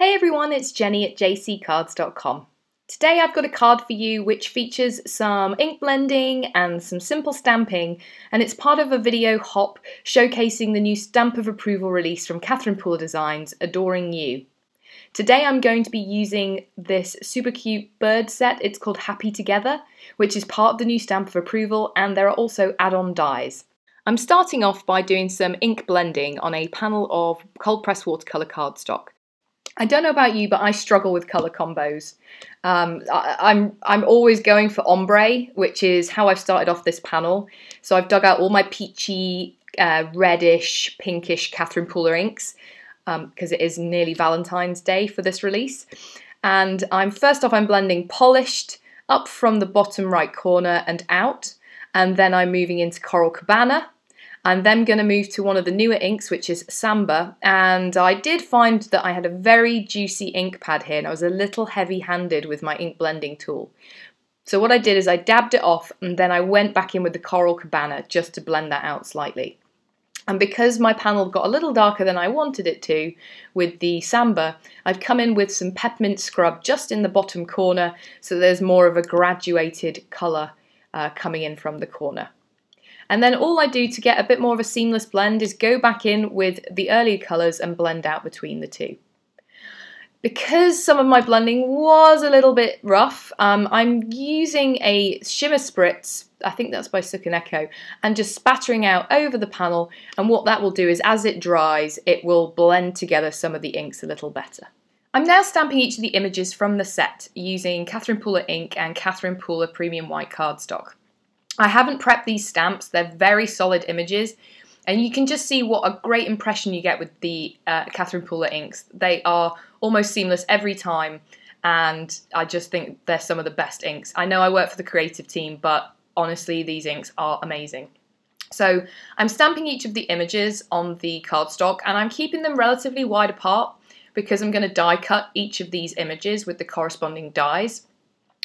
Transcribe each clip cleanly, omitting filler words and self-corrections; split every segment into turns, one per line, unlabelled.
Hey everyone, it's Jenny at jccards.com. Today I've got a card for you which features some ink blending and some simple stamping, and it's part of a video hop showcasing the new stamp of approval release from Catherine Pooler Designs, Adoring You. Today I'm going to be using this super cute bird set. It's called Happy Together, which is part of the new stamp of approval, and there are also add-on dies. I'm starting off by doing some ink blending on a panel of cold press watercolour cardstock. I don't know about you, but I struggle with colour combos. I'm always going for ombre, which is how I've started off this panel. So I've dug out all my peachy, reddish, pinkish Catherine Pooler inks, because it is nearly Valentine's Day for this release. And first off I'm blending polished up from the bottom right corner and out, and then I'm moving into Coral Cabana. I'm then going to move to one of the newer inks, which is Samba, and I did find that I had a very juicy ink pad here and I was a little heavy-handed with my ink blending tool. So what I did is I dabbed it off and then I went back in with the Coral Cabana just to blend that out slightly. And because my panel got a little darker than I wanted it to with the Samba, I've come in with some Peppermint scrub just in the bottom corner so there's more of a graduated colour coming in from the corner. And then all I do to get a bit more of a seamless blend is go back in with the earlier colours and blend out between the two. Because some of my blending was a little bit rough, I'm using a shimmer spritz, I think that's by Sook and Echo, and just spattering out over the panel, and what that will do is as it dries it will blend together some of the inks a little better. I'm now stamping each of the images from the set using Catherine Pooler ink and Catherine Pooler premium white cardstock. I haven't prepped these stamps, they're very solid images, and you can just see what a great impression you get with the Catherine Pooler inks. They are almost seamless every time, and I just think they're some of the best inks. I know I work for the creative team, but honestly these inks are amazing. So I'm stamping each of the images on the cardstock, and I'm keeping them relatively wide apart because I'm going to die cut each of these images with the corresponding dies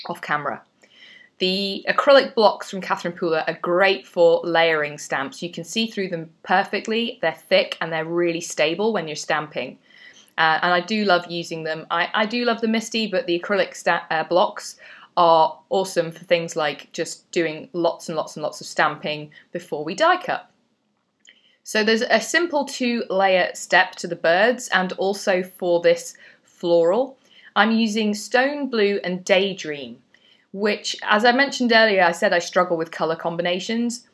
off camera. The acrylic blocks from Catherine Pooler are great for layering stamps. You can see through them perfectly. They're thick and they're really stable when you're stamping. And I do love using them. I do love the Misty, but the acrylic blocks are awesome for things like just doing lots and lots and lots of stamping before we die cut. So there's a simple 2-layer step to the birds, and also for this floral, I'm using Stone Blue and Daydream, which, as I mentioned earlier, I said I struggle with colour combinations.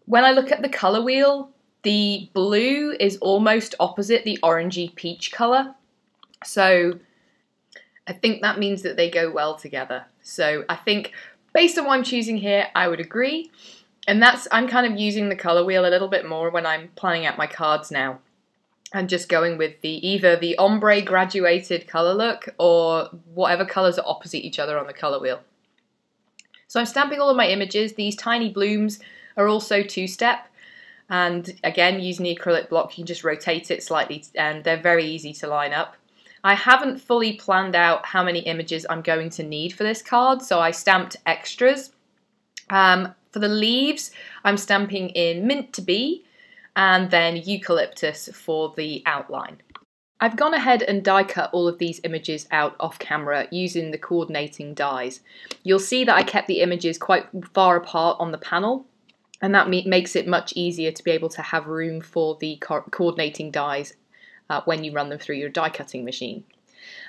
When I look at the colour wheel, the blue is almost opposite the orangey peach colour. So I think that means that they go well together. So I think, based on what I'm choosing here, I would agree. And I'm kind of using the colour wheel a little bit more when I'm planning out my cards now. I'm just going with either the ombre graduated colour look or whatever colours are opposite each other on the colour wheel. So I'm stamping all of my images. These tiny blooms are also 2-step, and again using the acrylic block you can just rotate it slightly and they're very easy to line up. I haven't fully planned out how many images I'm going to need for this card, so I stamped extras. For the leaves I'm stamping in Mint to Be, and then Eucalyptus for the outline. I've gone ahead and die cut all of these images out off camera using the coordinating dies. You'll see that I kept the images quite far apart on the panel, and that makes it much easier to be able to have room for the coordinating dies when you run them through your die cutting machine.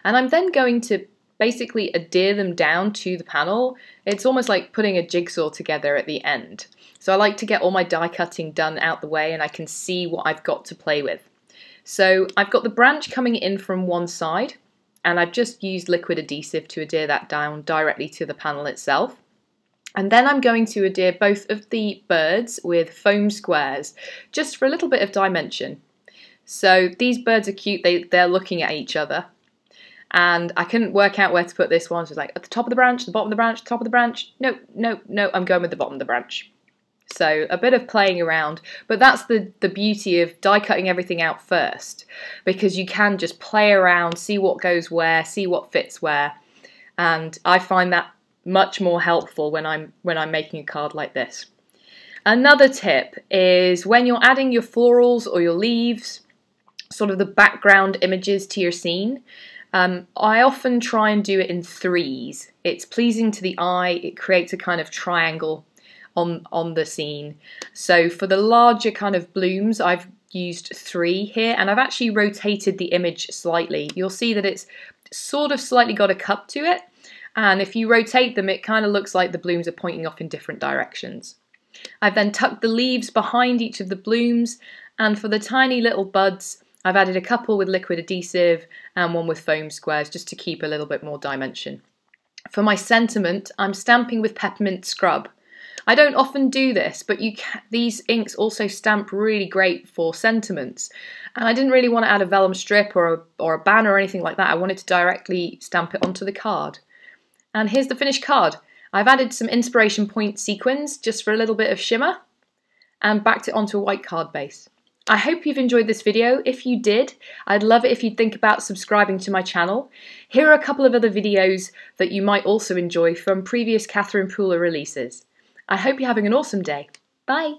And I'm then going to basically adhere them down to the panel. It's almost like putting a jigsaw together at the end. So I like to get all my die cutting done out the way and I can see what I've got to play with. So I've got the branch coming in from one side, and I've just used liquid adhesive to adhere that down directly to the panel itself. And then I'm going to adhere both of the birds with foam squares, just for a little bit of dimension. So these birds are cute, they're looking at each other. And I couldn't work out where to put this one, so I was like, at the top of the branch, the bottom of the branch, top of the branch. No, no, no, I'm going with the bottom of the branch. So a bit of playing around, but that's the beauty of die cutting everything out first, because you can just play around, see what goes where, see what fits where, and I find that much more helpful when I'm making a card like this. Another tip is when you're adding your florals or your leaves, sort of the background images to your scene. I often try and do it in threes. It's pleasing to the eye, it creates a kind of triangle on the scene. So for the larger kind of blooms, I've used 3 here, and I've actually rotated the image slightly. You'll see that it's sort of slightly got a cup to it, and if you rotate them, it kind of looks like the blooms are pointing off in different directions. I've then tucked the leaves behind each of the blooms, and for the tiny little buds, I've added a couple with liquid adhesive and one with foam squares just to keep a little bit more dimension. For my sentiment, I'm stamping with Peppermint Scrub. I don't often do this, but these inks also stamp really great for sentiments. And I didn't really want to add a vellum strip or a banner or anything like that. I wanted to directly stamp it onto the card. And here's the finished card. I've added some inspiration point sequins just for a little bit of shimmer and backed it onto a white card base. I hope you've enjoyed this video. If you did, I'd love it if you'd think about subscribing to my channel. Here are a couple of other videos that you might also enjoy from previous Catherine Pooler releases. I hope you're having an awesome day. Bye!